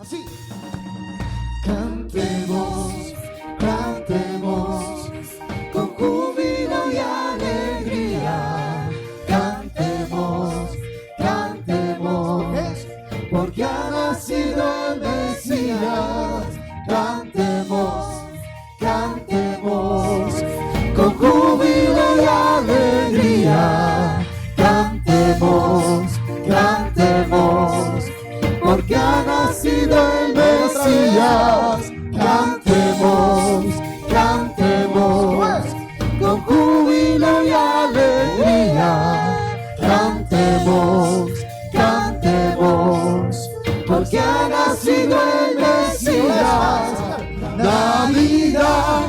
Así. Cantemos, cantemos con júbilo y alegría. Cantemos, cantemos, porque ha nacido el Mesías. Cantemos, cantemos con júbilo y alegría. Cantemos, cantemos, porque ha nacido el Mesías. Cantemos, cantemos con júbilo y alegría. Cantemos, cantemos, porque ha nacido el Mesías. Navidad,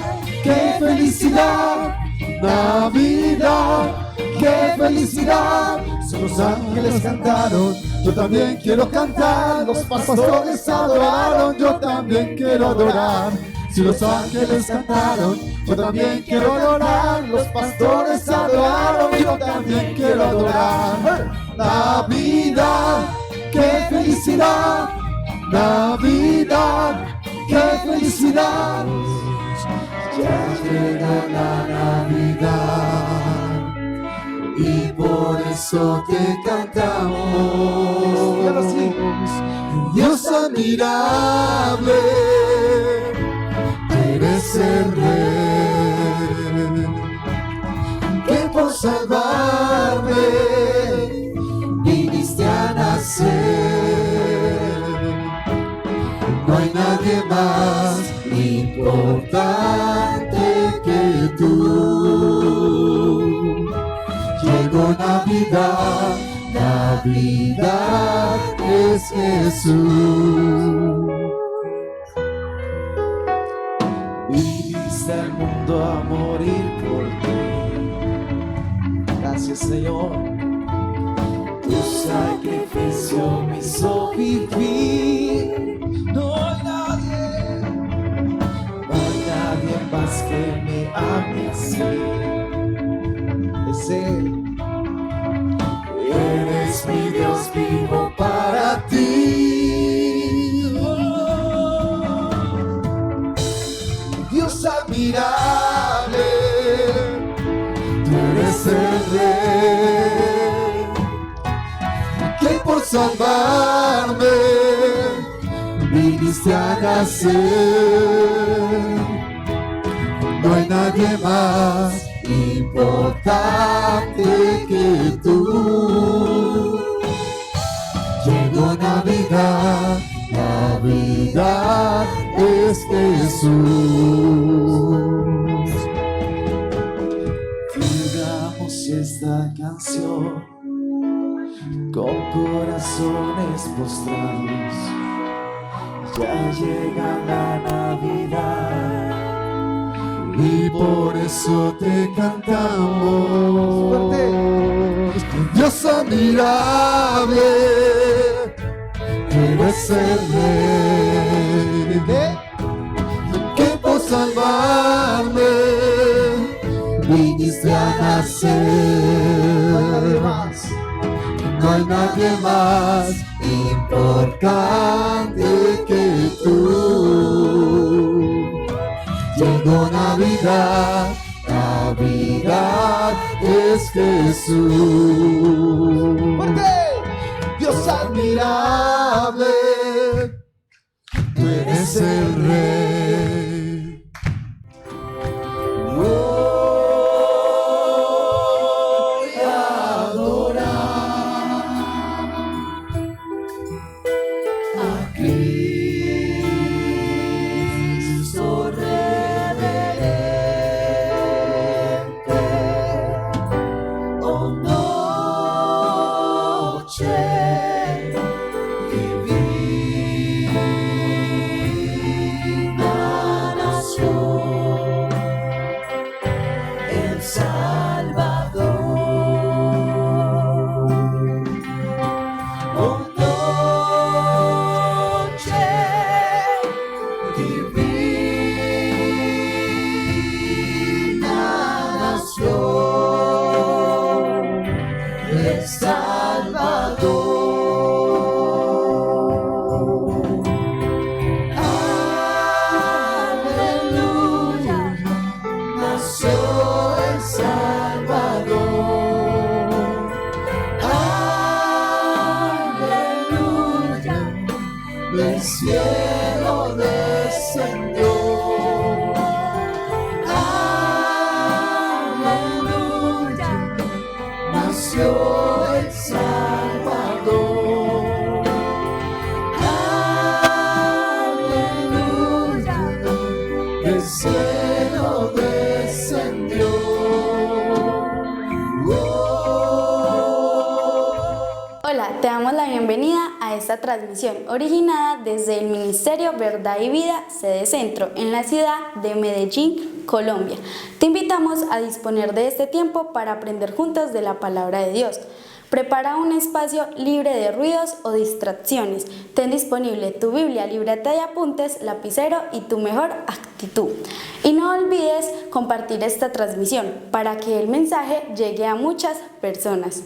qué felicidad. Navidad, qué felicidad. Si los ángeles cantaron, yo también quiero cantar. Los pastores adoraron, yo también quiero adorar. Si los ángeles cantaron, yo también quiero adorar. Los pastores adoraron, yo también quiero adorar. Navidad, qué felicidad. Navidad, qué felicidad. Ya llegó la Navidad y por eso te cantamos. Dios admirable, eres el Rey, que por salvarme viniste a nacer. No hay nadie más importante que tú. Llegó Navidad, Navidad es Jesús. Viniste al mundo a morir por ti. Gracias, Señor. Tu sacrificio me hizo vivir. No hay nadie más que me ame así. Es Él. Eres mi Dios vivo para ti. Dios admirable, tú eres el Rey, que por salvarme viniste a nacer. No hay nadie más importante que tú. Llegó Navidad, Navidad es Jesús. Digamos esta canción con corazones postrados. Ya llega la Navidad y por eso te cantamos. Dios admirable, eres el Rey, que por salvarme viniste a nacer. No hay nadie más importante que tú. Llegó Navidad, Navidad es Jesús. Fuerte. Dios admirable, tú eres el Rey. Voy a adorar a Cristo reverente. Oh, noche divina. esta transmisión originada desde el Ministerio Verdad y Vida, sede Centro, en la ciudad de Medellín, Colombia. Te invitamos a disponer de este tiempo para aprender juntos de la palabra de Dios. Prepara un espacio libre de ruidos o distracciones. Ten disponible tu Biblia, libreta de apuntes, lapicero y tu mejor actitud. Y no olvides compartir esta transmisión para que el mensaje llegue a muchas personas.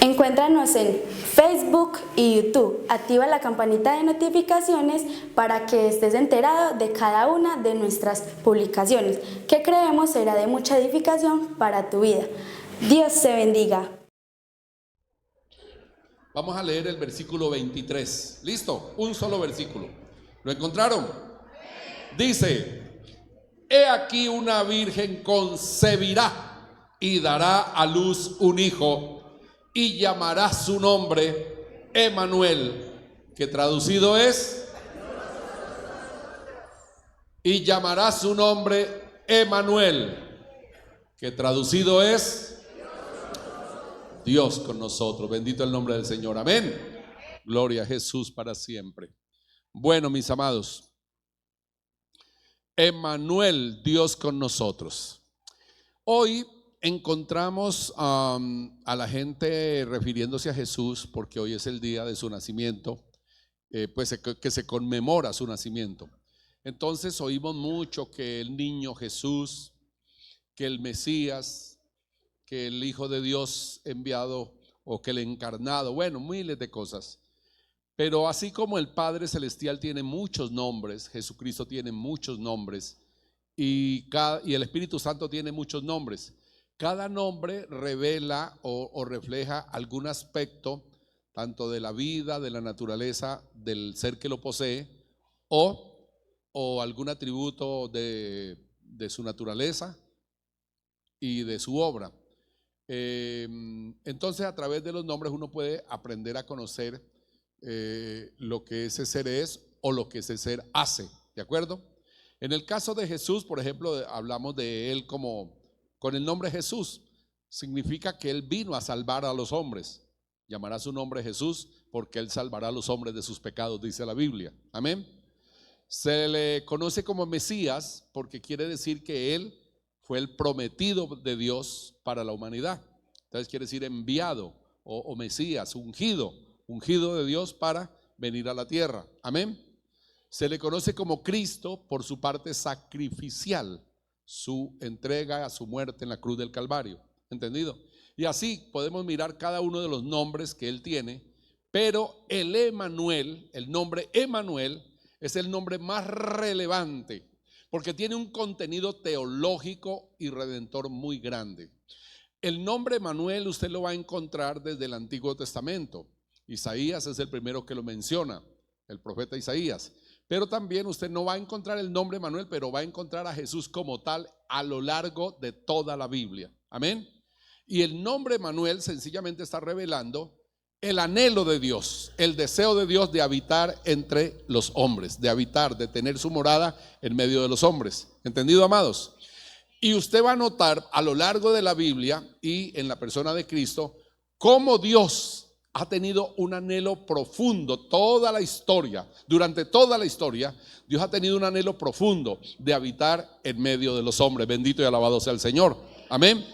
Encuéntranos en Facebook y YouTube. Activa la campanita de notificaciones para que estés enterado de cada una de nuestras publicaciones, que creemos será de mucha edificación para tu vida. Dios te bendiga. Vamos a leer el versículo 23. ¿Listo? Un solo versículo. ¿Lo encontraron? Dice: he aquí una virgen concebirá y dará a luz un hijo y llamará su nombre Emmanuel, que traducido es, y llamará su nombre Emmanuel, que traducido es Dios con nosotros. Bendito el nombre del Señor. Amén. Gloria a Jesús para siempre. Bueno, mis amados, Emmanuel, Dios con nosotros. Hoy encontramos a la gente refiriéndose a Jesús porque hoy es el día de su nacimiento, pues que se conmemora su nacimiento. Entonces oímos mucho que el niño Jesús, que el Mesías, que el Hijo de Dios enviado o que el encarnado, bueno, miles de cosas. Pero así como el Padre Celestial tiene muchos nombres, Jesucristo tiene muchos nombres y el Espíritu Santo tiene muchos nombres. Cada nombre revela o refleja algún aspecto tanto de la vida, de la naturaleza, del ser que lo posee o algún atributo de su naturaleza y de su obra. Entonces a través de los nombres uno puede aprender a conocer lo que ese ser es o lo que ese ser hace, ¿de acuerdo? En el caso de Jesús, por ejemplo, hablamos de él como con el nombre Jesús. Significa que él vino a salvar a los hombres. Llamará su nombre Jesús porque él salvará a los hombres de sus pecados, dice la Biblia. Amén. Se le conoce como Mesías porque quiere decir que él fue el prometido de Dios para la humanidad. Entonces quiere decir enviado o Mesías, ungido de Dios para venir a la tierra. Amén. Se le conoce como Cristo por su parte sacrificial, su entrega a su muerte en la cruz del Calvario. ¿Entendido? Y así podemos mirar cada uno de los nombres que él tiene, pero el Emmanuel, el nombre Emmanuel, es el nombre más relevante porque tiene un contenido teológico y redentor muy grande. El nombre Emmanuel usted lo va a encontrar desde el Antiguo Testamento. Isaías es el primero que lo menciona, el profeta Isaías. Pero también usted no va a encontrar el nombre Emmanuel, pero va a encontrar a Jesús como tal a lo largo de toda la Biblia. Amén. Y el nombre Emmanuel sencillamente está revelando el anhelo de Dios, el deseo de Dios de habitar entre los hombres, de habitar, de tener su morada en medio de los hombres. ¿Entendido, amados? Y usted va a notar a lo largo de la Biblia y en la persona de Cristo cómo Dios ha tenido un anhelo profundo toda la historia. Durante toda la historia Dios ha tenido un anhelo profundo de habitar en medio de los hombres. Bendito y alabado sea el Señor. Amén.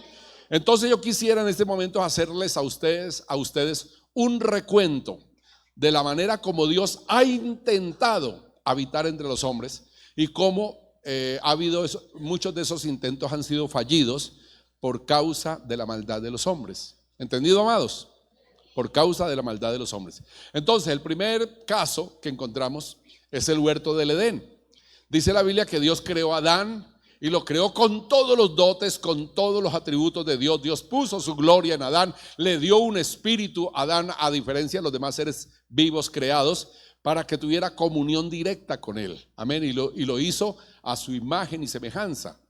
Entonces yo quisiera en este momento hacerles a ustedes un recuento de la manera como Dios ha intentado habitar entre los hombres y cómo ha habido muchos de esos intentos han sido fallidos por causa de la maldad de los hombres. ¿Entendido, amados? Por causa de la maldad de los hombres. Entonces el primer caso que encontramos es el huerto del Edén. Dice la Biblia que Dios creó a Adán y lo creó con todos los dotes, con todos los atributos de Dios. Dios puso su gloria en Adán, le dio un espíritu a Adán, a diferencia de los demás seres vivos creados, para que tuviera comunión directa con él. Amén. Y lo hizo a su imagen y semejanza.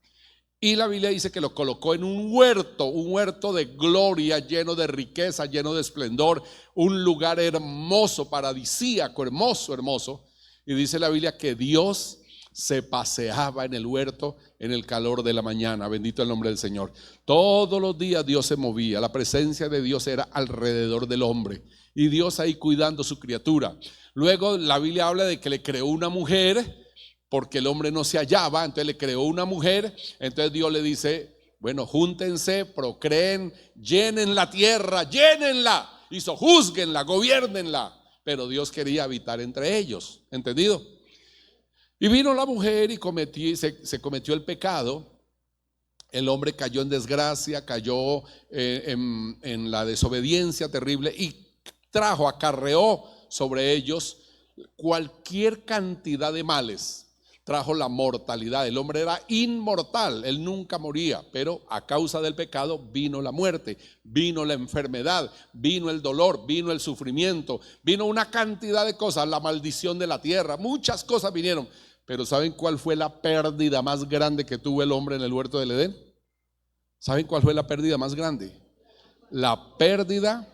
Y la Biblia dice que lo colocó en un huerto de gloria, lleno de riqueza, lleno de esplendor, un lugar hermoso, paradisíaco, hermoso. Y dice la Biblia que Dios se paseaba en el huerto en el calor de la mañana. Bendito el nombre del Señor. Todos los días Dios se movía, la presencia de Dios era alrededor del hombre y Dios ahí cuidando su criatura. Luego la Biblia habla de que le creó una mujer porque el hombre no se hallaba, entonces le creó una mujer. Entonces Dios le dice: bueno, júntense, procreen, llenen la tierra, llénenla y sojúzguenla, gobiernenla. Pero Dios quería habitar entre ellos, ¿entendido? Y vino la mujer y se cometió el pecado. El hombre cayó en desgracia, cayó en la desobediencia terrible y acarreó sobre ellos cualquier cantidad de males. Trajo la mortalidad. El hombre era inmortal, él nunca moría, pero a causa del pecado vino la muerte, vino la enfermedad, vino el dolor, vino el sufrimiento, vino una cantidad de cosas, la maldición de la tierra, muchas cosas vinieron. Pero ¿saben cuál fue la pérdida más grande que tuvo el hombre en el huerto del Edén? ¿Saben cuál fue la pérdida más grande? La pérdida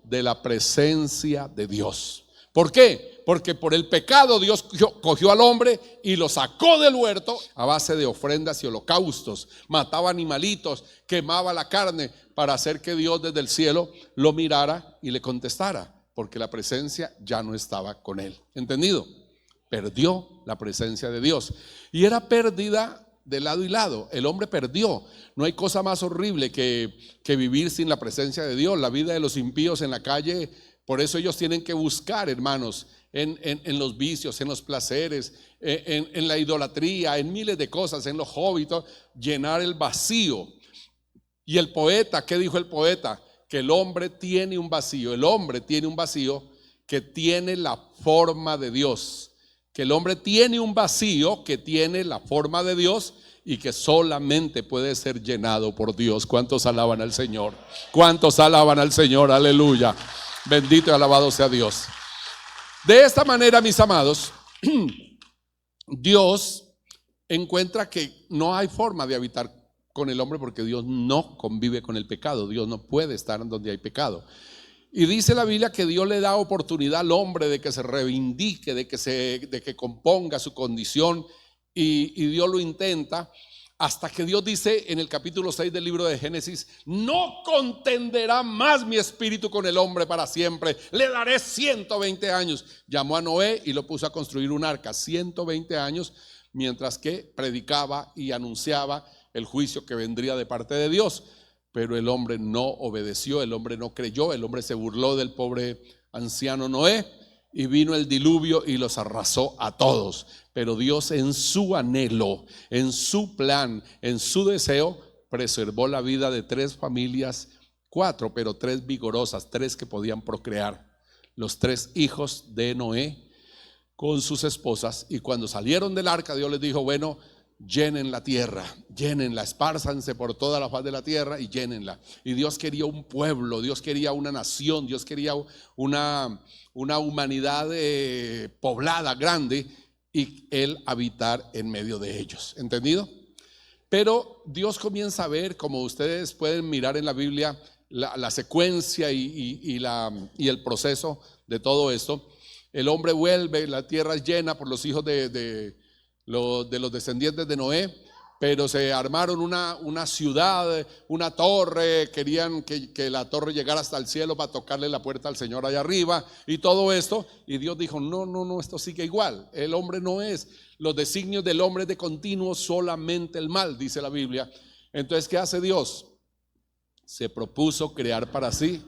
de la presencia de Dios. ¿Por qué? Porque por el pecado Dios cogió al hombre y lo sacó del huerto a base de ofrendas y holocaustos. Mataba animalitos, quemaba la carne para hacer que Dios desde el cielo lo mirara y le contestara, porque la presencia ya no estaba con él. ¿Entendido? Perdió la presencia de Dios y era pérdida de lado y lado. El hombre perdió. No hay cosa más horrible que vivir sin la presencia de Dios. La vida de los impíos en la calle. Por eso ellos tienen que buscar, hermanos, en los vicios, en los placeres, en la idolatría, en miles de cosas, en los hobbies, llenar el vacío. Y el poeta, ¿qué dijo el poeta? Que el hombre tiene un vacío. El hombre tiene un vacío que tiene la forma de Dios. Que el hombre tiene un vacío que tiene la forma de Dios y que solamente puede ser llenado por Dios. ¿Cuántos alaban al Señor? ¿Cuántos alaban al Señor? Aleluya. Bendito y alabado sea Dios. De esta manera, mis amados, Dios encuentra que no hay forma de habitar con el hombre porque Dios no convive con el pecado. Dios no puede estar en donde hay pecado. Y dice la Biblia que Dios le da oportunidad al hombre de que se reivindique, de que componga su condición, y Dios lo intenta. Hasta que Dios dice en el capítulo 6 del libro de Génesis: no contenderá más mi espíritu con el hombre para siempre, le daré 120 años. Llamó a Noé y lo puso a construir un arca, 120 años, mientras que predicaba y anunciaba el juicio que vendría de parte de Dios. Pero el hombre no obedeció, el hombre no creyó, el hombre se burló del pobre anciano Noé y vino el diluvio y los arrasó a todos. Pero Dios, en su anhelo, en su plan, en su deseo, preservó la vida de 3 familias, 4, pero 3 vigorosas, 3 que podían procrear. Los 3 hijos de Noé con sus esposas. Y cuando salieron del arca, Dios les dijo: bueno, llenen la tierra, llénenla, espárzanse por toda la faz de la tierra y llénenla. Y Dios quería un pueblo, Dios quería una nación, Dios quería una humanidad poblada, grande, y Él habitar en medio de ellos. ¿Entendido? Pero Dios comienza a ver, como ustedes pueden mirar en la Biblia, la secuencia y el proceso de todo esto. El hombre vuelve, la tierra es llena por los hijos de los descendientes de Noé, pero se armaron una ciudad, una torre, querían que la torre llegara hasta el cielo para tocarle la puerta al Señor allá arriba y todo esto. Y Dios dijo: no, esto sigue igual. El hombre no es, los designios del hombre es de continuo solamente el mal, dice la Biblia. Entonces, ¿qué hace Dios? Se propuso crear para sí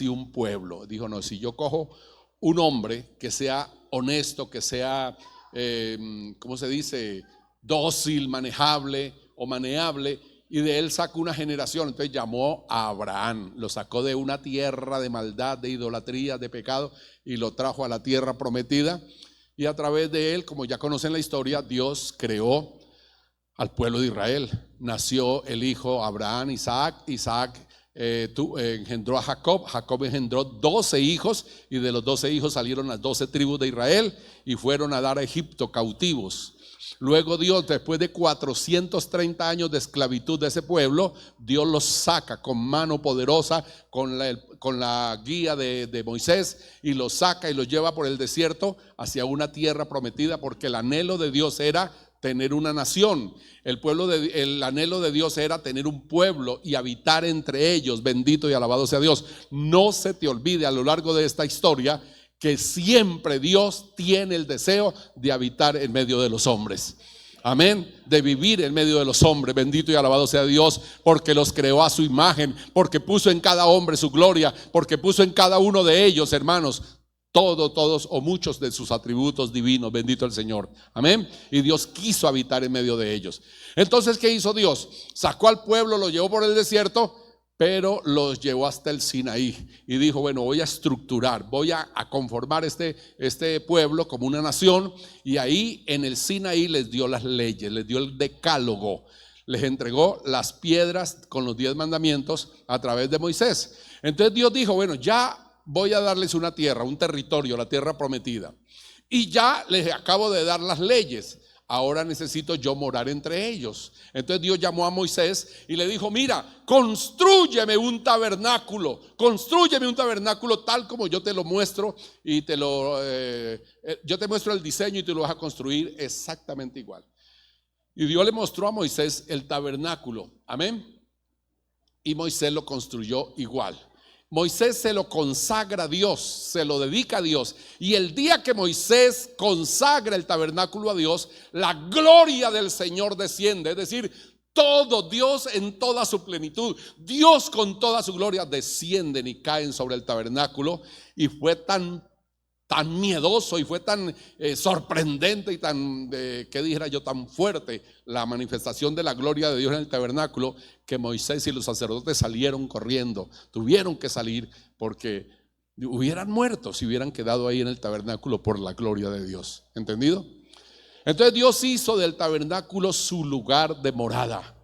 un pueblo. Dijo: no, si yo cojo un hombre que sea honesto, que sea ¿cómo se dice? Dócil, manejable o maneable, y de él saco una generación. Entonces llamó a Abraham, lo sacó de una tierra de maldad, de idolatría, de pecado, y lo trajo a la tierra prometida. Y a través de él, como ya conocen la historia, Dios creó al pueblo de Israel. Nació el hijo Abraham, Isaac engendró a Jacob engendró 12 hijos, y de los 12 hijos salieron las 12 tribus de Israel y fueron a dar a Egipto cautivos. Luego Dios, después de 430 años de esclavitud de ese pueblo, Dios los saca con mano poderosa, con con la guía de Moisés y los saca y los lleva por el desierto hacia una tierra prometida, porque el anhelo de Dios era tener una nación. El anhelo de Dios era tener un pueblo y habitar entre ellos. Bendito y alabado sea Dios. No se te olvide a lo largo de esta historia que siempre Dios tiene el deseo de habitar en medio de los hombres. Amén, de vivir en medio de los hombres. Bendito y alabado sea Dios, porque los creó a su imagen, porque puso en cada hombre su gloria, porque puso en cada uno de ellos, hermanos, todos o muchos de sus atributos divinos. Bendito el Señor. Amén. Y Dios quiso habitar en medio de ellos. Entonces, ¿qué hizo Dios? Sacó al pueblo, lo llevó por el desierto, pero los llevó hasta el Sinaí y dijo, bueno, voy a estructurar, voy a conformar este pueblo como una nación. Y ahí en el Sinaí les dio las leyes, les dio el decálogo, les entregó las piedras con los 10 mandamientos a través de Moisés. Entonces Dios dijo, bueno, ya voy a darles una tierra, un territorio, la tierra prometida, y ya les acabo de dar las leyes. Ahora necesito yo morar entre ellos. Entonces Dios llamó a Moisés y le dijo, mira, constrúyeme un tabernáculo tal como yo te lo muestro y yo te muestro el diseño y tú lo vas a construir exactamente igual. Y Dios le mostró a Moisés el tabernáculo, amén, y Moisés lo construyó igual. Moisés se lo consagra a Dios, se lo dedica a Dios. Y el día que Moisés consagra el tabernáculo a Dios, la gloria del Señor desciende. Es decir, todo Dios en toda su plenitud, Dios con toda su gloria descienden y caen sobre el tabernáculo. Y fue tan miedoso y fue tan sorprendente y tan, ¿qué dijera yo? Tan fuerte la manifestación de la gloria de Dios en el tabernáculo, que Moisés y los sacerdotes salieron corriendo, tuvieron que salir porque hubieran muerto si hubieran quedado ahí en el tabernáculo por la gloria de Dios. ¿Entendido? Entonces Dios hizo del tabernáculo su lugar de morada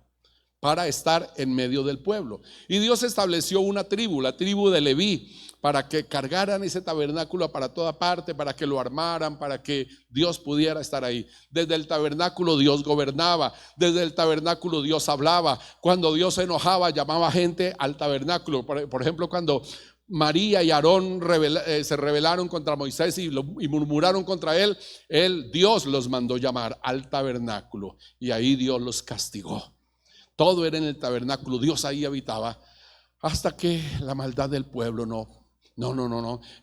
para estar en medio del pueblo. Y Dios estableció una tribu, la tribu de Leví, para que cargaran ese tabernáculo para toda parte, para que lo armaran, para que Dios pudiera estar ahí. Desde el tabernáculo Dios gobernaba, desde el tabernáculo Dios hablaba. Cuando Dios se enojaba, llamaba gente al tabernáculo. Por ejemplo, cuando María y Aarón se rebelaron contra Moisés y murmuraron contra él, Dios los mandó llamar al tabernáculo y ahí Dios los castigó. Todo era en el tabernáculo, Dios ahí habitaba, hasta que la maldad del pueblo no.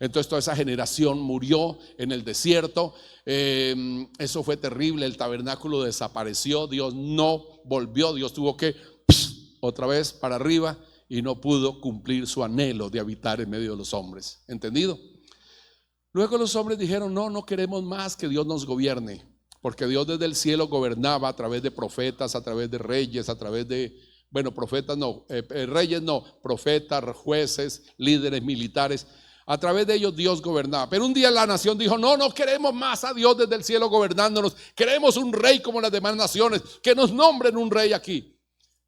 Entonces toda esa generación murió en el desierto. Eso fue terrible, el tabernáculo desapareció, Dios no volvió, Dios tuvo que otra vez para arriba y no pudo cumplir su anhelo de habitar en medio de los hombres. ¿Entendido? Luego los hombres dijeron, no queremos más que Dios nos gobierne, porque Dios desde el cielo gobernaba a través de profetas, a través de reyes, a través de, profetas no, reyes no, profetas, jueces, líderes militares. A través de ellos Dios gobernaba. Pero un día la nación dijo, no queremos más a Dios desde el cielo gobernándonos. Queremos un rey como las demás naciones, que nos nombren un rey aquí.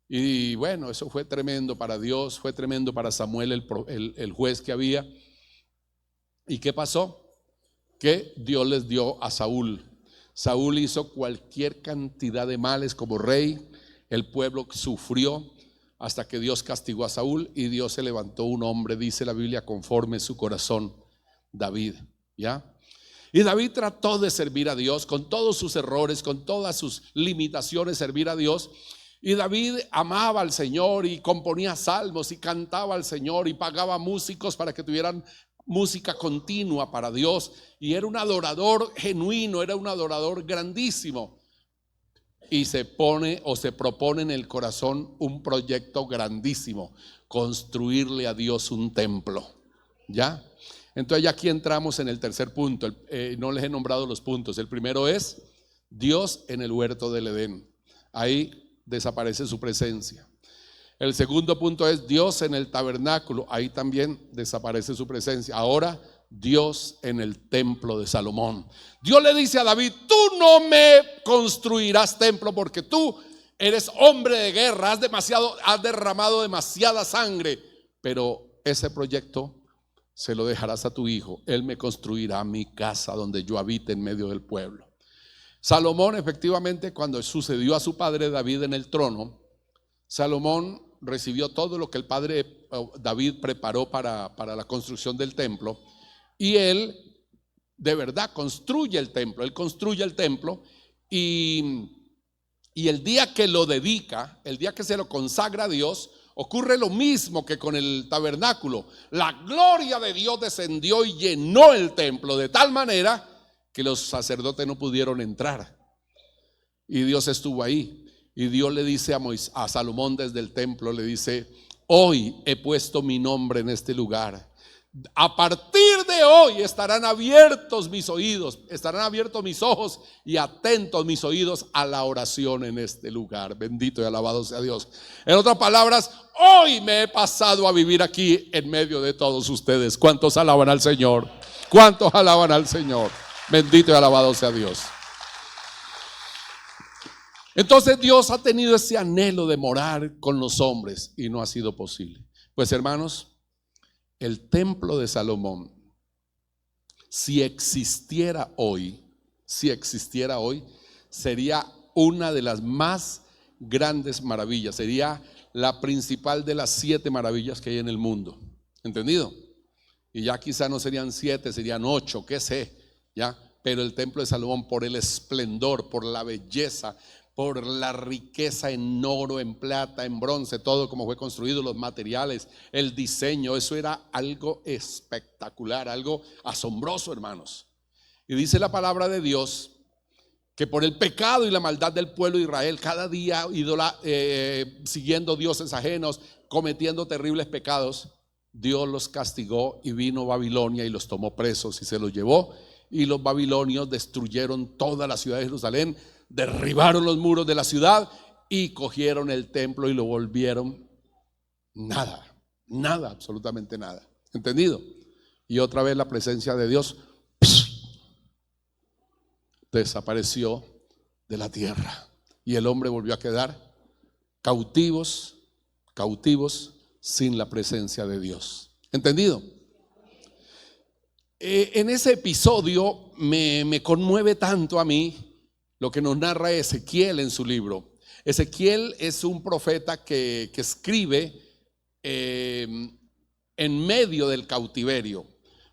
Y bueno, eso fue tremendo para Dios, fue tremendo para Samuel, el juez que había. ¿Y qué pasó? Que Dios les dio a Saúl. Saúl hizo cualquier cantidad de males como rey. El pueblo sufrió hasta que Dios castigó a Saúl y Dios se levantó un hombre, dice la Biblia, conforme su corazón, David, ¿ya? Y David trató de servir a Dios con todos sus errores, con todas sus limitaciones, servir a Dios. Y David amaba al Señor y componía salmos y cantaba al Señor y pagaba músicos para que tuvieran música continua para Dios. Y era un adorador genuino, era un adorador grandísimo. Y se propone en el corazón un proyecto grandísimo: construirle a Dios un templo. ¿Ya? Entonces ya aquí entramos en el tercer punto. No les he nombrado los puntos. El primero es Dios en el huerto del Edén. Ahí desaparece su presencia. El segundo punto es Dios en el tabernáculo. Ahí también desaparece su presencia. Ahora Dios en el templo de Salomón. Dios le dice a David: tú no me construirás templo porque tú eres hombre de guerra, has derramado demasiada sangre, pero ese proyecto se lo dejarás a tu hijo. Él me construirá mi casa donde yo habite en medio del pueblo. Salomón, efectivamente, cuando sucedió a su padre David en el trono, Salomón recibió todo lo que el padre David preparó para la construcción del templo, y él de verdad construye el templo. Él construye el templo y el día que lo dedica, el día que se lo consagra a Dios, ocurre lo mismo que con el tabernáculo. La gloria de Dios descendió y llenó el templo de tal manera que los sacerdotes no pudieron entrar. Y Dios estuvo ahí. Y Dios le dice a Salomón desde el templo, le dice: hoy he puesto mi nombre en este lugar. A partir de hoy estarán abiertos mis oídos, estarán abiertos mis ojos y atentos mis oídos a la oración en este lugar. Bendito y alabado sea Dios. En otras palabras, hoy me he pasado a vivir aquí en medio de todos ustedes. ¿Cuántos alaban al Señor? ¿Cuántos alaban al Señor? Bendito y alabado sea Dios. Entonces Dios ha tenido ese anhelo de morar con los hombres y no ha sido posible. Pues hermanos, el templo de Salomón, si existiera hoy, sería una de las más grandes maravillas. Sería la principal de las 7 maravillas que hay en el mundo. ¿Entendido? Y ya quizá no serían 7, serían 8, qué sé, ya. Pero el templo de Salomón, por el esplendor, por la belleza, por la riqueza en oro, en plata, en bronce, todo como fue construido, los materiales, el diseño, eso era algo espectacular, algo asombroso, hermanos. Y dice la palabra de Dios que por el pecado y la maldad del pueblo de Israel, cada día siguiendo dioses ajenos, cometiendo terribles pecados, Dios los castigó y vino Babilonia y los tomó presos y se los llevó. Y los babilonios destruyeron toda la ciudad de Jerusalén, derribaron los muros de la ciudad y cogieron el templo y lo volvieron nada, absolutamente nada. ¿Entendido? Y otra vez la presencia de Dios desapareció de la tierra y el hombre volvió a quedar cautivos sin la presencia de Dios. ¿Entendido? En ese episodio me conmueve tanto a mí lo que nos narra Ezequiel en su libro. Ezequiel es un profeta que escribe en medio del cautiverio,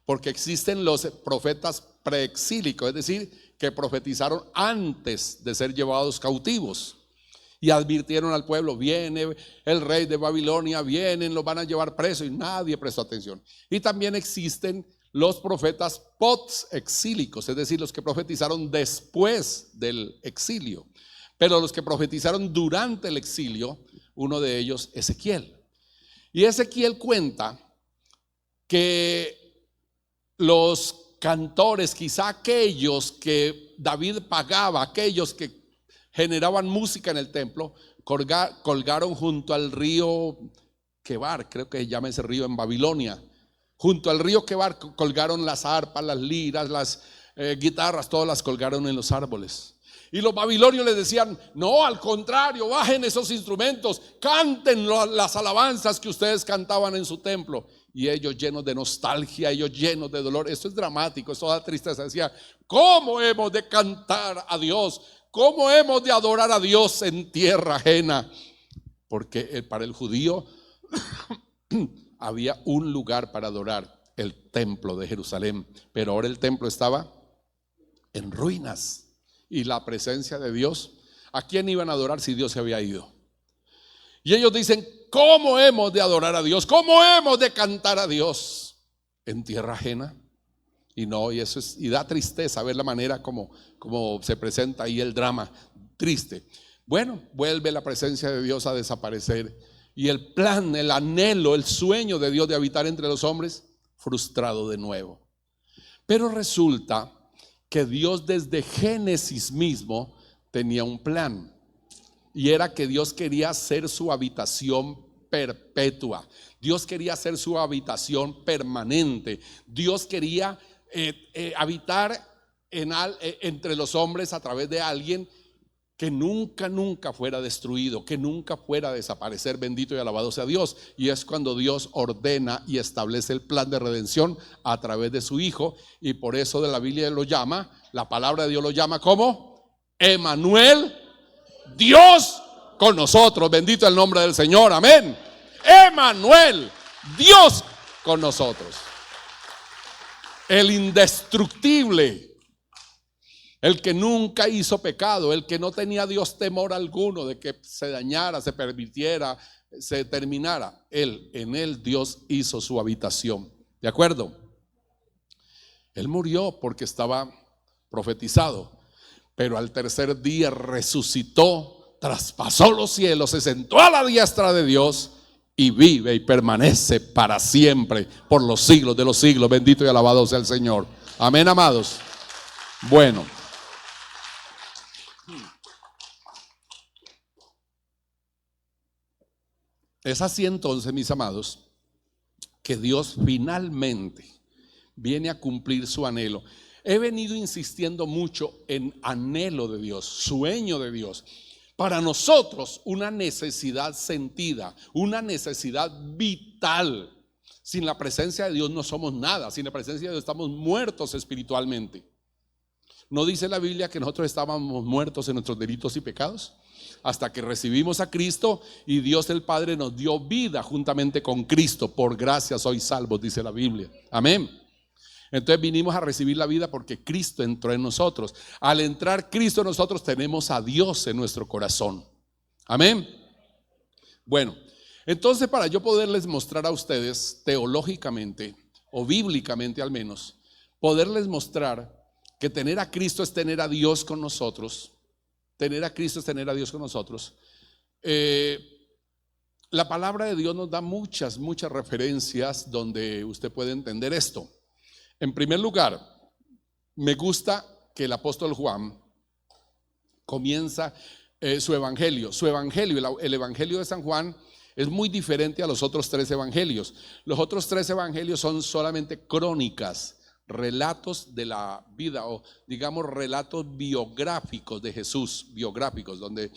porque existen los profetas preexílicos, es decir, que profetizaron antes de ser llevados cautivos y advirtieron al pueblo: viene el rey de Babilonia, vienen, los van a llevar preso, y nadie prestó atención. Y también existen los profetas post-exílicos, es decir, los que profetizaron después del exilio. Pero los que profetizaron durante el exilio, uno de ellos, Ezequiel. Y Ezequiel cuenta que los cantores, quizá aquellos que David pagaba, aquellos que generaban música en el templo, colgaron junto al río Quebar, creo que se llama ese río en Babilonia. Junto al río Quebar colgaron las arpas, las liras, las guitarras, todas las colgaron en los árboles. Y los babilonios les decían: no, al contrario, bajen esos instrumentos, canten las alabanzas que ustedes cantaban en su templo. Y ellos, llenos de nostalgia, ellos llenos de dolor, esto es dramático, esto da tristeza, decía: ¿cómo hemos de cantar a Dios? ¿Cómo hemos de adorar a Dios en tierra ajena? Porque para el judío había un lugar para adorar, el templo de Jerusalén, pero ahora el templo estaba en ruinas y la presencia de Dios, ¿a quién iban a adorar si Dios se había ido? Y ellos dicen: ¿cómo hemos de adorar a Dios? ¿Cómo hemos de cantar a Dios en tierra ajena? Y no, y eso y da tristeza ver la manera como se presenta ahí el drama, triste. Bueno, vuelve la presencia de Dios a desaparecer. Y el plan, el anhelo, el sueño de Dios de habitar entre los hombres, frustrado de nuevo. Pero resulta que Dios desde Génesis mismo tenía un plan. Y era que Dios quería hacer su habitación perpetua. Dios quería hacer su habitación permanente. Dios quería habitar entre los hombres a través de alguien que nunca fuera destruido, que nunca fuera a desaparecer. Bendito y alabado sea Dios. Y es cuando Dios ordena y establece el plan de redención a través de su Hijo. Y por eso de la Biblia lo llama, la palabra de Dios lo llama como Emmanuel, Dios con nosotros. Bendito el nombre del Señor, amén. Emmanuel, Dios con nosotros. El indestructible, el que nunca hizo pecado, el que no tenía a Dios temor alguno de que se dañara, se permitiera, se terminara. En él Dios hizo su habitación. ¿De acuerdo? Él murió porque estaba profetizado, pero al tercer día resucitó, traspasó los cielos, se sentó a la diestra de Dios y vive y permanece para siempre, por los siglos de los siglos. Bendito y alabado sea el Señor. Amén, amados. Bueno, es así entonces, mis amados, que Dios finalmente viene a cumplir su anhelo. He venido insistiendo mucho en anhelo de Dios, sueño de Dios. Para nosotros una necesidad sentida, una necesidad vital. Sin la presencia de Dios no somos nada. Sin la presencia de Dios estamos muertos espiritualmente. ¿No dice la Biblia que nosotros estábamos muertos en nuestros delitos y pecados? Hasta que recibimos a Cristo y Dios el Padre nos dio vida juntamente con Cristo. Por gracia sois salvos, dice la Biblia. Amén. Entonces vinimos a recibir la vida porque Cristo entró en nosotros. Al entrar Cristo en nosotros tenemos a Dios en nuestro corazón. Amén. Bueno, entonces para yo poderles mostrar a ustedes teológicamente o bíblicamente al menos, poderles mostrar que tener a Cristo es tener a Dios con nosotros. Tener a Cristo es tener a Dios con nosotros. La palabra de Dios nos da muchas referencias donde usted puede entender esto. En primer lugar, me gusta que el apóstol Juan comienza su evangelio. El evangelio de San Juan es muy diferente a los otros 3 evangelios. Los otros 3 evangelios son solamente crónicas, relatos de la vida, o digamos relatos biográficos de Jesús, biográficos, donde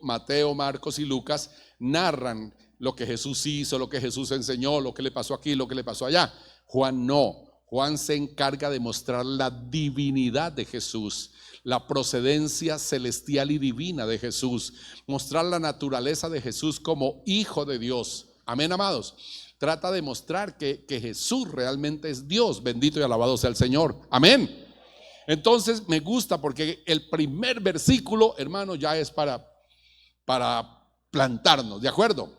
Mateo, Marcos y Lucas narran lo que Jesús hizo, lo que Jesús enseñó, lo que le pasó aquí, lo que le pasó allá. Juan no. Juan se encarga de mostrar la divinidad de Jesús, la procedencia celestial y divina de Jesús, mostrar la naturaleza de Jesús como hijo de Dios. Amén, amados. Trata de mostrar que Jesús realmente es Dios. Bendito y alabado sea el Señor. Amén. Entonces me gusta porque el primer versículo, hermano, ya es para plantarnos, ¿de acuerdo?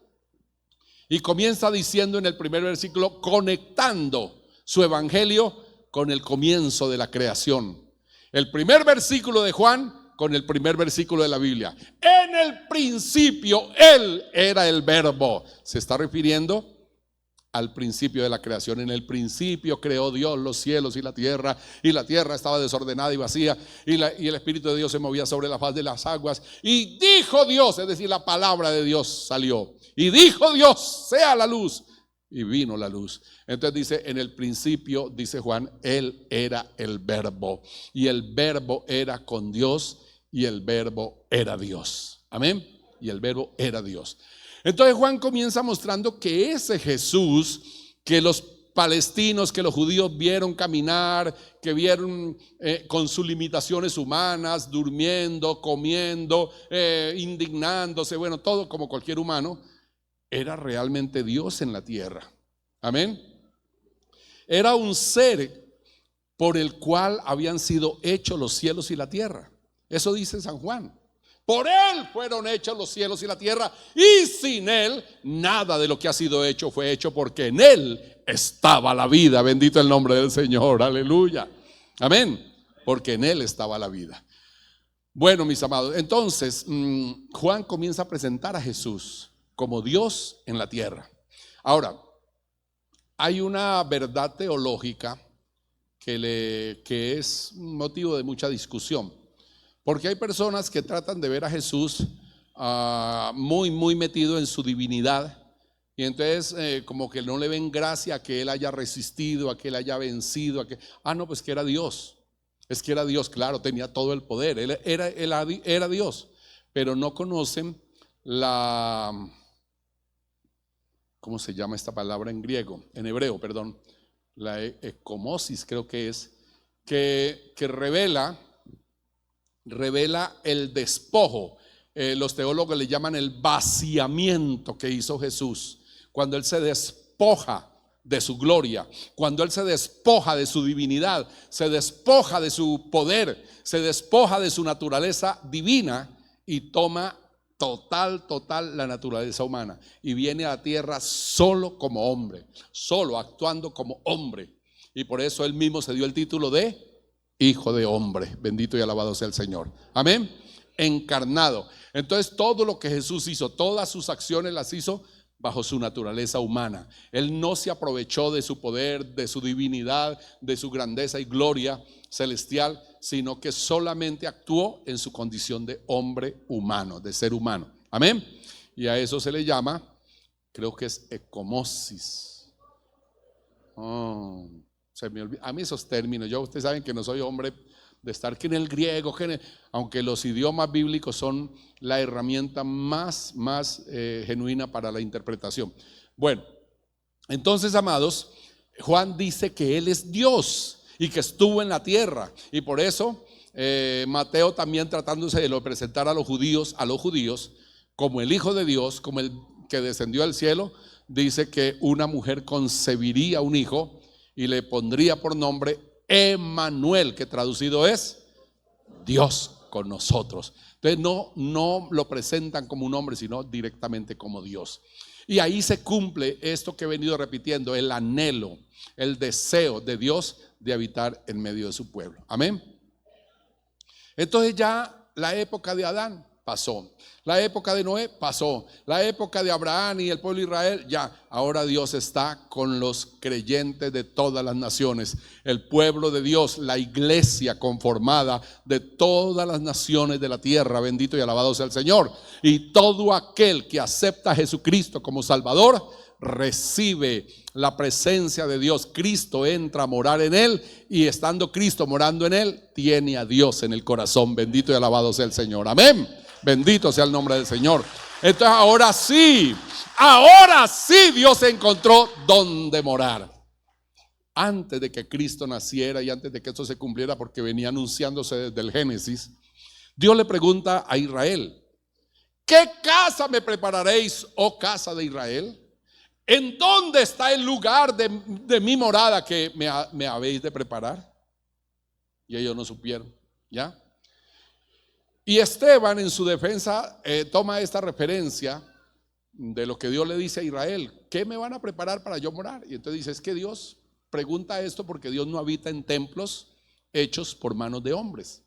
Y comienza diciendo en el primer versículo, conectando su evangelio con el comienzo de la creación. El primer versículo de Juan con el primer versículo de la Biblia. En el principio Él era el Verbo. Se está refiriendo al principio de la creación. En el principio creó Dios los cielos y la tierra estaba desordenada y vacía, y el Espíritu de Dios se movía sobre la faz de las aguas. Y dijo Dios, es decir, la palabra de Dios salió. Y dijo Dios, sea la luz. Y vino la luz. Entonces dice, en el principio, dice Juan, Él era el Verbo. Y el Verbo era con Dios y el Verbo era Dios. Amén. Y el Verbo era Dios. Entonces Juan comienza mostrando que ese Jesús que los palestinos, que los judíos vieron caminar, que vieron con sus limitaciones humanas, durmiendo, comiendo, indignándose, bueno, todo como cualquier humano, era realmente Dios en la tierra. Amén. Era un ser por el cual habían sido hechos los cielos y la tierra. Eso dice San Juan. Por Él fueron hechos los cielos y la tierra, y sin Él nada de lo que ha sido hecho fue hecho, porque en Él estaba la vida. Bendito el nombre del Señor, aleluya. Amén. Porque en Él estaba la vida. Bueno, mis amados, entonces Juan comienza a presentar a Jesús como Dios en la tierra. Ahora, hay una verdad teológica que es motivo de mucha discusión, porque hay personas que tratan de ver a Jesús muy metido en su divinidad, y entonces como que no le ven gracia a que Él haya resistido, a que Él haya vencido, no, pues que era Dios. Es que era Dios, claro, tenía todo el poder, Él era Dios, pero no conocen ¿cómo se llama esta palabra en griego? En hebreo, perdón. La ecomosis creo que es, que revela el despojo. Los teólogos le llaman el vaciamiento que hizo Jesús. Cuando Él se despoja de su gloria, cuando Él se despoja de su divinidad, se despoja de su poder, se despoja de su naturaleza divina y toma total la naturaleza humana y viene a la tierra solo como hombre, solo actuando como hombre. Y por eso Él mismo se dio el título de Hijo de Hombre. Bendito y alabado sea el Señor. Amén. Encarnado. Entonces todo lo que Jesús hizo, todas sus acciones las hizo bajo su naturaleza humana. Él no se aprovechó de su poder, de su divinidad, de su grandeza y gloria celestial, sino que solamente actuó en su condición de hombre humano, de ser humano. Amén. Y a eso se le llama, creo que es ecomosis. Se me olvida. A mí esos términos, ustedes saben que no soy hombre de estar que en el griego, aunque los idiomas bíblicos son la herramienta más genuina para la interpretación. Bueno, entonces, amados, Juan dice que Él es Dios y que estuvo en la tierra, y por eso Mateo también, tratándose de lo presentar a los judíos como el Hijo de Dios, como el que descendió al cielo, dice que una mujer concebiría un hijo y le pondría por nombre Emmanuel, que traducido es Dios con nosotros. Entonces no lo presentan como un hombre, sino directamente como Dios. Y ahí se cumple esto que he venido repitiendo, el anhelo, el deseo de Dios de habitar en medio de su pueblo. Amén. Entonces ya la época de Adán pasó, la época de Noé pasó, la época de Abraham y el pueblo de Israel ya. Ahora Dios está con los creyentes de todas las naciones, el pueblo de Dios, la iglesia conformada de todas las naciones de la tierra. Bendito y alabado sea el Señor. Y todo aquel que acepta a Jesucristo como Salvador recibe la presencia de Dios. Cristo entra a morar en él, y estando Cristo morando en él, tiene a Dios en el corazón. Bendito y alabado sea el Señor. Amén. Bendito sea el nombre del Señor. Entonces ahora sí Dios encontró dónde morar. Antes de que Cristo naciera y antes de que esto se cumpliera, porque venía anunciándose desde el Génesis, Dios le pregunta a Israel: ¿qué casa me prepararéis, oh casa de Israel? ¿En dónde está el lugar de mi morada que me habéis de preparar? Y ellos no supieron, ¿ya? Y Esteban, en su defensa, toma esta referencia de lo que Dios le dice a Israel: ¿qué me van a preparar para yo morar? Y entonces dice: es que Dios pregunta esto porque Dios no habita en templos hechos por manos de hombres,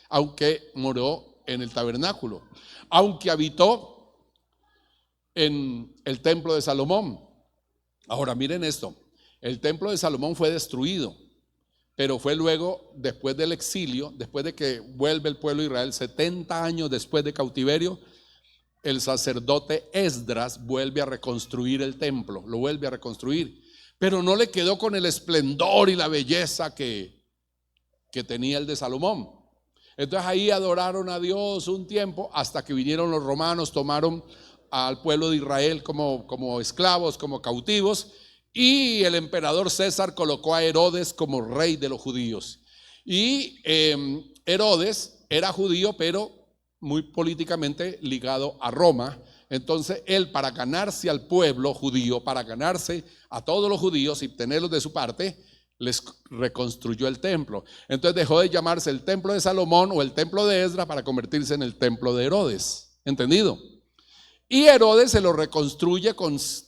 aunque moró en el tabernáculo, aunque habitó en el templo de Salomón. Ahora miren esto: el templo de Salomón fue destruido, pero fue luego, después del exilio, después de que vuelve el pueblo de Israel, 70 años después de cautiverio, el sacerdote Esdras vuelve a reconstruir el templo, lo vuelve a reconstruir, pero no le quedó con el esplendor y la belleza que tenía el de Salomón. Entonces ahí adoraron a Dios un tiempo, hasta que vinieron los romanos, tomaron al pueblo de Israel como esclavos, como cautivos, y el emperador César colocó a Herodes como rey de los judíos. Y Herodes era judío, pero muy políticamente ligado a Roma. Entonces él, para ganarse al pueblo judío, para ganarse a todos los judíos y tenerlos de su parte, les reconstruyó el templo. Entonces dejó de llamarse el templo de Salomón o el templo de Esdras para convertirse en el templo de Herodes. ¿Entendido? Y Herodes se lo reconstruye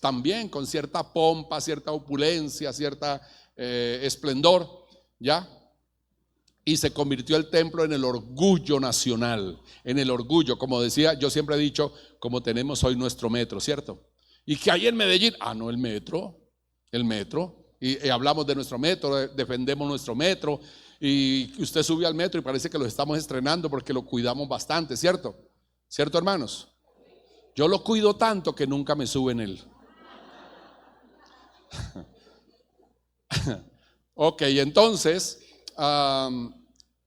también con cierta pompa, cierta opulencia, cierta esplendor, ¿ya? Y se convirtió el templo en el orgullo nacional, en el orgullo, como decía, yo siempre he dicho, como tenemos hoy nuestro metro, ¿cierto? Y que hay en Medellín, no, el metro, y hablamos de nuestro metro, defendemos nuestro metro, y usted sube al metro y parece que lo estamos estrenando porque lo cuidamos bastante, ¿cierto? ¿Cierto, hermanos? Yo lo cuido tanto que nunca me subo en él. Ok, entonces,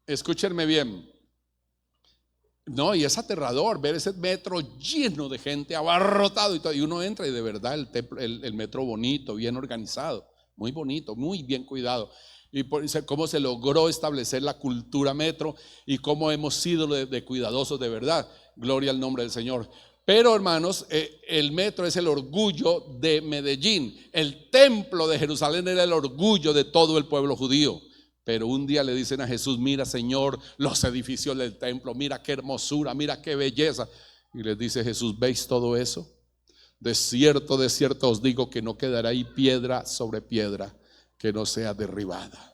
escúchenme bien. No, y es aterrador ver ese metro lleno de gente, abarrotado y todo. Y uno entra y de verdad el metro bonito, bien organizado, muy bonito, muy bien cuidado. Y cómo se logró establecer la cultura metro y cómo hemos sido de cuidadosos de verdad. Gloria al nombre del Señor. Pero hermanos, el metro es el orgullo de Medellín. El templo de Jerusalén era el orgullo de todo el pueblo judío. Pero un día le dicen a Jesús: mira, Señor, los edificios del templo, mira qué hermosura, mira qué belleza. Y les dice Jesús: ¿veis todo eso? De cierto os digo que no quedará ahí piedra sobre piedra que no sea derribada.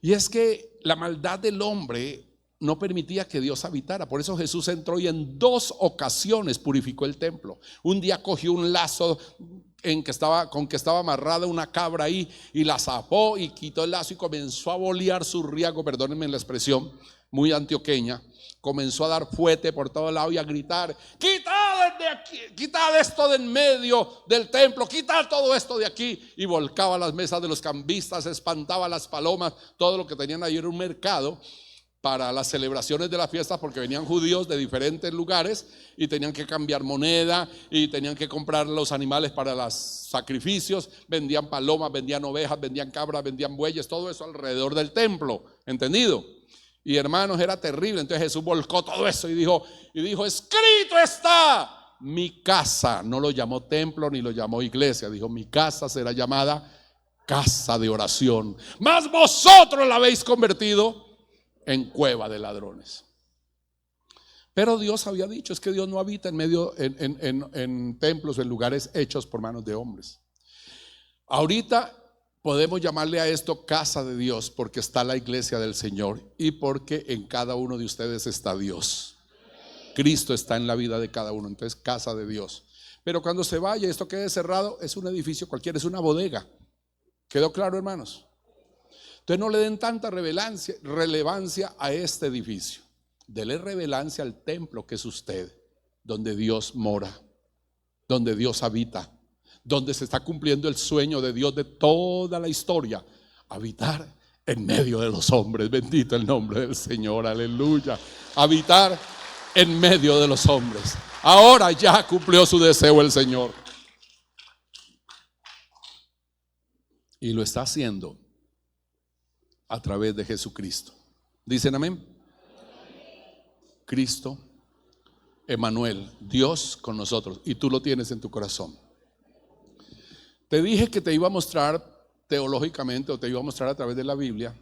Y es que la maldad del hombre no permitía que Dios habitara. Por eso Jesús entró y en 2 ocasiones purificó el templo. Un día cogió un lazo con que estaba amarrada una cabra ahí, y la zapó y quitó el lazo y comenzó a bolear su riago, perdónenme la expresión muy antioqueña. Comenzó a dar fuete por todo lado y a gritar: quitad de aquí, quitad esto de en medio del templo, quitad todo esto de aquí. Y volcaba las mesas de los cambistas, espantaba las palomas. Todo lo que tenían ahí era un mercado para las celebraciones de las fiestas, porque venían judíos de diferentes lugares y tenían que cambiar moneda y tenían que comprar los animales para los sacrificios. Vendían palomas, vendían ovejas, vendían cabras, vendían bueyes, todo eso alrededor del templo, ¿entendido? Y hermanos, era terrible. Entonces Jesús volcó todo eso y dijo: escrito está, mi casa. No lo llamó templo ni lo llamó iglesia, dijo: mi casa será llamada casa de oración, mas vosotros la habéis convertido en cueva de ladrones. Pero Dios había dicho: es que Dios no habita en medio en templos, en lugares hechos por manos de hombres. Ahorita podemos llamarle a esto casa de Dios, porque está la iglesia del Señor y porque en cada uno de ustedes está Dios. Cristo está en la vida de cada uno, entonces casa de Dios. Pero cuando se vaya, esto quede cerrado, es un edificio cualquiera, es una bodega. ¿Quedó claro, hermanos? Entonces no le den tanta relevancia a este edificio. Dele relevancia al templo que es usted, donde Dios mora, donde Dios habita, donde se está cumpliendo el sueño de Dios de toda la historia: habitar en medio de los hombres. Bendito el nombre del Señor, aleluya. Habitar en medio de los hombres. Ahora ya cumplió su deseo el Señor, y lo está haciendo a través de Jesucristo. ¿Dicen amén? Cristo, Emmanuel, Dios con nosotros, y tú lo tienes en tu corazón. Te dije que te iba a mostrar teológicamente, o te iba a mostrar a través de la Biblia,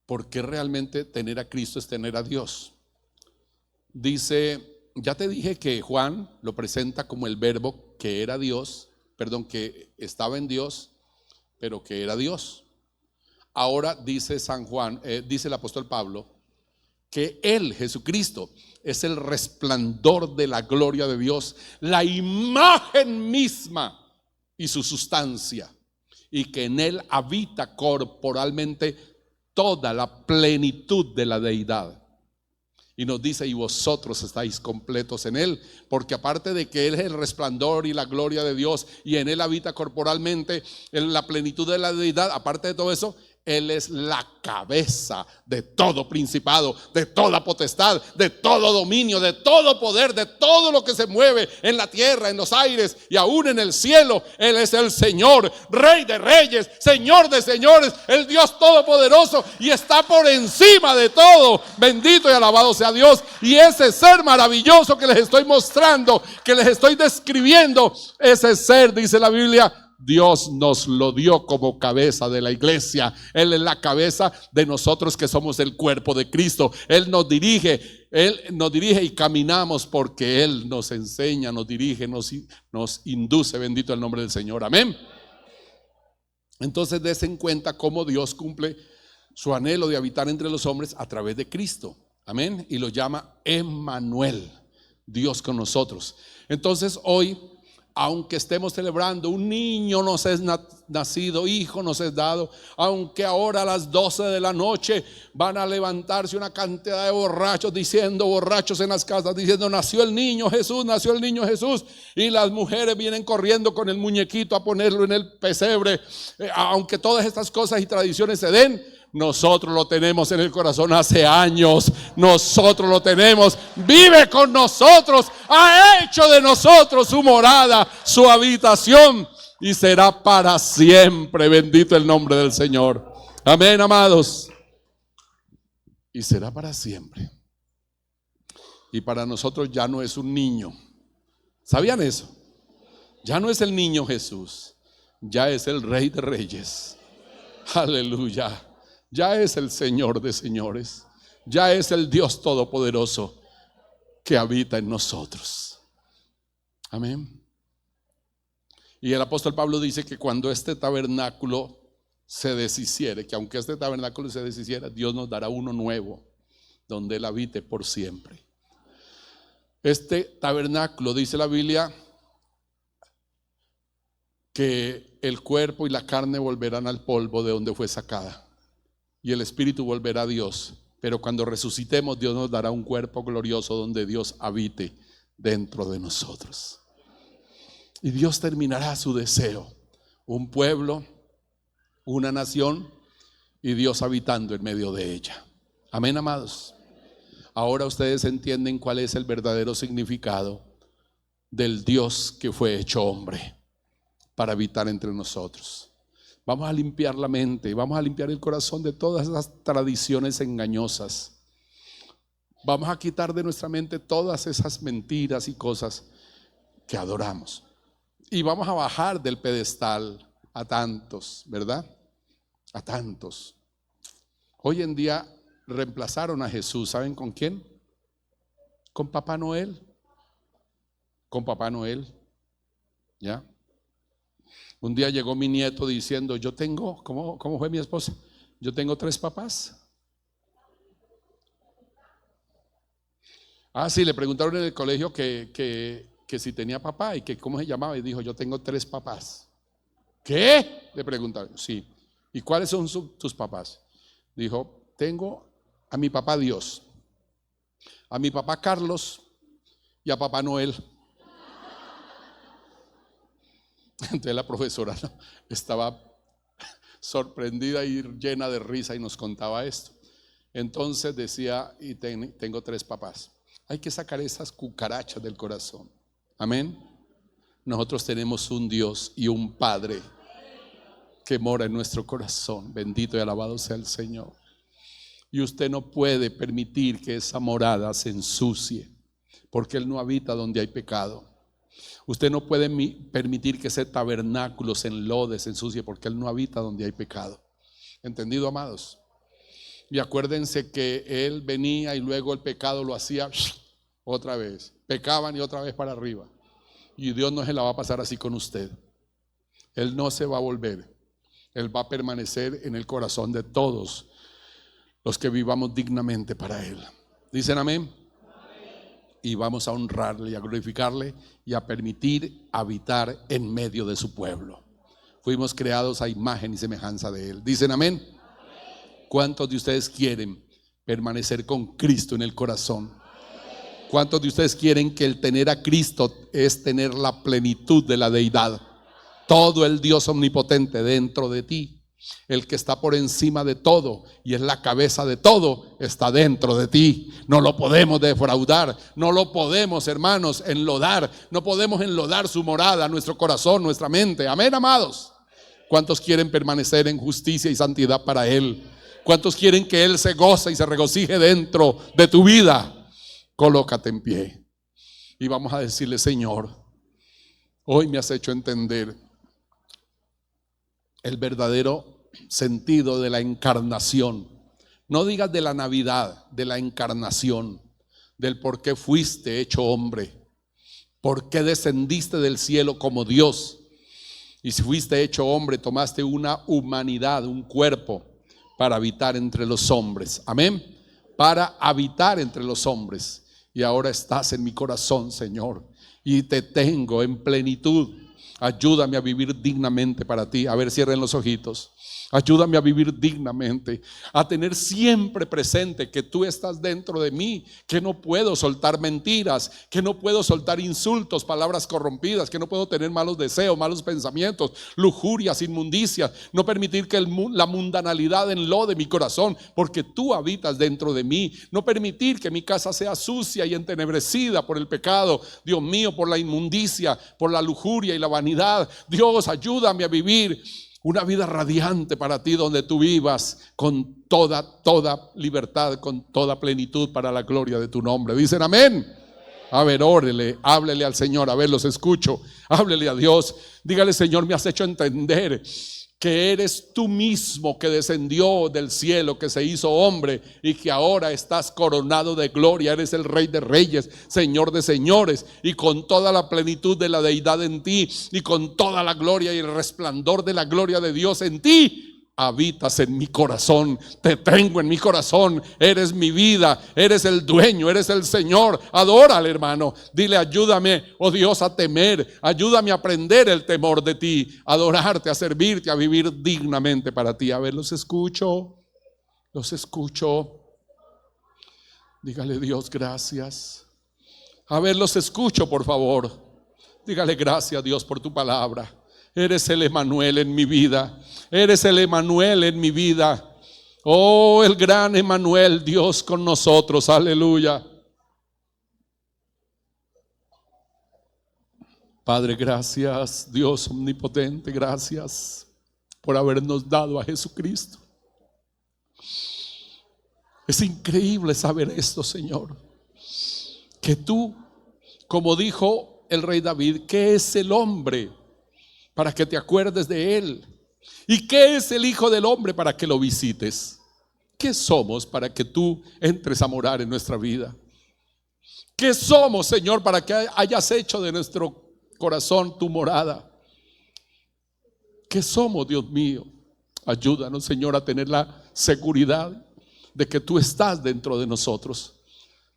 por qué realmente tener a Cristo es tener a Dios. Dice, ya te dije que Juan lo presenta como el verbo que era Dios, que estaba en Dios, pero que era Dios. Ahora dice San Juan, dice el apóstol Pablo, que Él, Jesucristo, es el resplandor de la gloria de Dios, la imagen misma y su sustancia, y que en Él habita corporalmente toda la plenitud de la deidad. Y nos dice: y vosotros estáis completos en Él, porque aparte de que Él es el resplandor y la gloria de Dios, y en Él habita corporalmente en la plenitud de la deidad, aparte de todo eso, Él es la cabeza de todo principado, de toda potestad, de todo dominio, de todo poder, de todo lo que se mueve en la tierra, en los aires y aún en el cielo. Él es el Señor, Rey de reyes, Señor de señores, el Dios todopoderoso, y está por encima de todo. Bendito y alabado sea Dios. Y ese ser maravilloso que les estoy mostrando, que les estoy describiendo, ese ser, dice la Biblia, Dios nos lo dio como cabeza de la iglesia. Él es la cabeza de nosotros que somos el cuerpo de Cristo. Él nos dirige y caminamos porque Él nos enseña, nos dirige, nos induce. Bendito el nombre del Señor, amén. Entonces des en cuenta cómo Dios cumple su anhelo de habitar entre los hombres a través de Cristo, amén. Y lo llama Emmanuel, Dios con nosotros. Entonces hoy, aunque estemos celebrando, un niño nos es nacido, hijo nos es dado, aunque ahora a las 12 de la noche van a levantarse una cantidad de borrachos borrachos en las casas, diciendo: nació el niño Jesús, y las mujeres vienen corriendo con el muñequito a ponerlo en el pesebre. Aunque todas estas cosas y tradiciones se den, nosotros lo tenemos en el corazón hace años. Nosotros lo tenemos, vive con nosotros, ha hecho de nosotros su morada, su habitación, y será para siempre. Bendito el nombre del Señor, amén, amados. Y será para siempre. Y para nosotros ya no es un niño. ¿Sabían eso? Ya no es el niño Jesús, ya es el Rey de Reyes. Aleluya. Ya es el Señor de señores. Ya es el Dios Todopoderoso que habita en nosotros. Amén. Y el apóstol Pablo dice que cuando este tabernáculo se deshiciere, que aunque este tabernáculo se deshiciera, Dios nos dará uno nuevo, donde Él habite por siempre. Este tabernáculo, dice la Biblia, que el cuerpo y la carne volverán al polvo de donde fue sacada, y el espíritu volverá a Dios. Pero cuando resucitemos, Dios nos dará un cuerpo glorioso donde Dios habite dentro de nosotros. Y Dios terminará su deseo, un pueblo, una nación, y Dios habitando en medio de ella. Amén, amados. Ahora ustedes entienden cuál es el verdadero significado del Dios que fue hecho hombre para habitar entre nosotros. Vamos a limpiar la mente, vamos a limpiar el corazón de todas esas tradiciones engañosas. Vamos a quitar de nuestra mente todas esas mentiras y cosas que adoramos. Y vamos a bajar del pedestal a tantos, ¿verdad? A tantos. Hoy en día reemplazaron a Jesús, ¿saben con quién? Con Papá Noel. Con Papá Noel. ¿Ya? Un día llegó mi nieto diciendo, yo tengo, ¿cómo fue mi esposa? Yo tengo 3 papás. Ah, sí, le preguntaron en el colegio que si tenía papá y que cómo se llamaba, y dijo, yo tengo 3 papás. ¿Qué? Le preguntaron, sí. ¿Y cuáles son tus papás? Dijo, tengo a mi papá Dios, a mi papá Carlos y a Papá Noel. Entonces la profesora estaba sorprendida y llena de risa y nos contaba esto. Entonces decía, y tengo 3 papás. Hay que sacar esas cucarachas del corazón. Amén. Nosotros tenemos un Dios y un Padre que mora en nuestro corazón. Bendito y alabado sea el Señor. Y usted no puede permitir que esa morada se ensucie, porque Él no habita donde hay pecado. Usted no puede permitir que ese tabernáculo se enlode, se ensucie, porque Él no habita donde hay pecado. ¿Entendido, amados? Y acuérdense que Él venía y luego el pecado lo hacía otra vez. Pecaban y otra vez para arriba. Y Dios no se la va a pasar así con usted. Él no se va a volver. Él va a permanecer en el corazón de todos los que vivamos dignamente para Él. ¿Dicen amén? Y vamos a honrarle y a glorificarle y a permitir habitar en medio de su pueblo. Fuimos creados a imagen y semejanza de Él. ¿Dicen amén? ¿Cuántos de ustedes quieren permanecer con Cristo en el corazón? ¿Cuántos de ustedes quieren que el tener a Cristo es tener la plenitud de la deidad? Todo el Dios omnipotente dentro de ti. El que está por encima de todo y es la cabeza de todo está dentro de ti. No lo podemos defraudar, no lo podemos, hermanos, enlodar. No podemos enlodar su morada, nuestro corazón, nuestra mente. Amén, amados. ¿Cuántos quieren permanecer en justicia y santidad para Él? ¿Cuántos quieren que Él se goce y se regocije dentro de tu vida? Colócate en pie y vamos a decirle: Señor, hoy me has hecho entender el verdadero sentido de la encarnación. No digas de la Navidad, de la encarnación, del por qué fuiste hecho hombre, por qué descendiste del cielo como Dios, y si fuiste hecho hombre tomaste una humanidad, un cuerpo para habitar entre los hombres. Amén. Para habitar entre los hombres, y ahora estás en mi corazón, Señor, y te tengo en plenitud. Ayúdame a vivir dignamente para ti. A ver, cierren los ojitos. Ayúdame a vivir dignamente, a tener siempre presente que tú estás dentro de mí, que no puedo soltar mentiras, que no puedo soltar insultos, palabras corrompidas, que no puedo tener malos deseos, malos pensamientos, lujurias, inmundicias, no permitir que la mundanalidad enlode mi corazón, porque tú habitas dentro de mí. No permitir que mi casa sea sucia y entenebrecida por el pecado, Dios mío, por la inmundicia, por la lujuria y la vanidad. Dios, ayúdame a vivir Una vida radiante para ti, donde tú vivas con toda libertad, con toda plenitud para la gloria de tu nombre. Dicen amén. A ver, órele, háblele al Señor. A ver, los escucho. Háblele a Dios. Dígale: Señor, me has hecho entender que eres tú mismo que descendió del cielo, que se hizo hombre y que ahora estás coronado de gloria. Eres el Rey de Reyes, Señor de Señores, y con toda la plenitud de la deidad en ti, y con toda la gloria y el resplandor de la gloria de Dios en ti, habitas en mi corazón. Te tengo en mi corazón. Eres mi vida, eres el dueño, eres el Señor. Adórale, hermano. Dile: ayúdame, oh Dios, a temer. Ayúdame a aprender el temor de ti, a adorarte, a servirte, a vivir dignamente para ti. A ver, los escucho. Dígale: Dios, gracias. A ver, los escucho, por favor. Dígale: gracias, Dios, por tu palabra. Eres el Emanuel en mi vida. Eres el Emanuel en mi vida. Oh, el gran Emanuel, Dios con nosotros. Aleluya. Padre, gracias. Dios omnipotente, gracias por habernos dado a Jesucristo. Es increíble saber esto, Señor, que tú, como dijo el rey David, ¿qué es el hombre para que te acuerdes de él? ¿Y qué es el Hijo del Hombre para que lo visites? ¿Qué somos para que tú entres a morar en nuestra vida? ¿Qué somos, Señor, para que hayas hecho de nuestro corazón tu morada? ¿Qué somos, Dios mío? Ayúdanos, Señor, a tener la seguridad de que tú estás dentro de nosotros,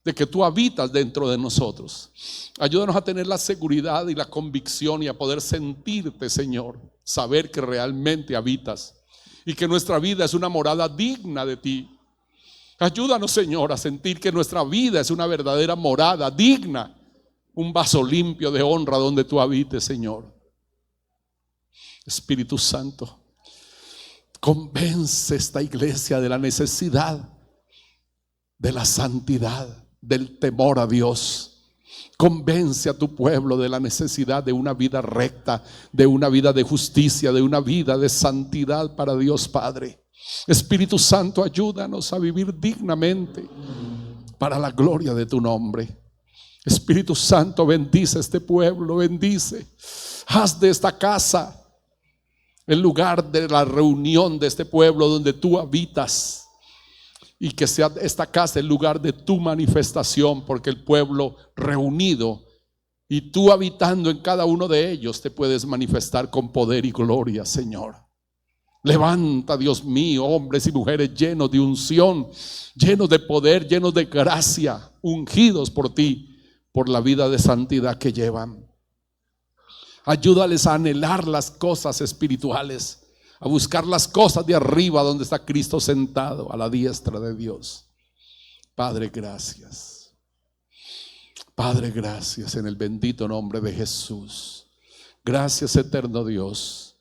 de que tú habitas dentro de nosotros. Ayúdanos a tener la seguridad y la convicción y a poder sentirte, Señor, saber que realmente habitas y que nuestra vida es una morada digna de ti. Ayúdanos, Señor, a sentir que nuestra vida es una verdadera morada digna, un vaso limpio de honra donde tú habites, Señor. Espíritu Santo, convence esta iglesia de la necesidad de la santidad, del temor a Dios. Convence a tu pueblo de la necesidad de una vida recta, de una vida de justicia, de una vida de santidad para Dios Padre. Espíritu Santo, ayúdanos a vivir dignamente para la gloria de tu nombre. Espíritu Santo, bendice a este pueblo, bendice. Haz de esta casa el lugar de la reunión de este pueblo donde tú habitas. Y que sea esta casa el lugar de tu manifestación, porque el pueblo reunido y tú habitando en cada uno de ellos te puedes manifestar con poder y gloria, Señor. Levanta, Dios mío, hombres y mujeres llenos de unción, llenos de poder, llenos de gracia, ungidos por ti, por la vida de santidad que llevan. Ayúdales a anhelar las cosas espirituales, a buscar las cosas de arriba donde está Cristo sentado a la diestra de Dios. Padre, gracias. Padre, gracias en el bendito nombre de Jesús. Gracias, eterno Dios.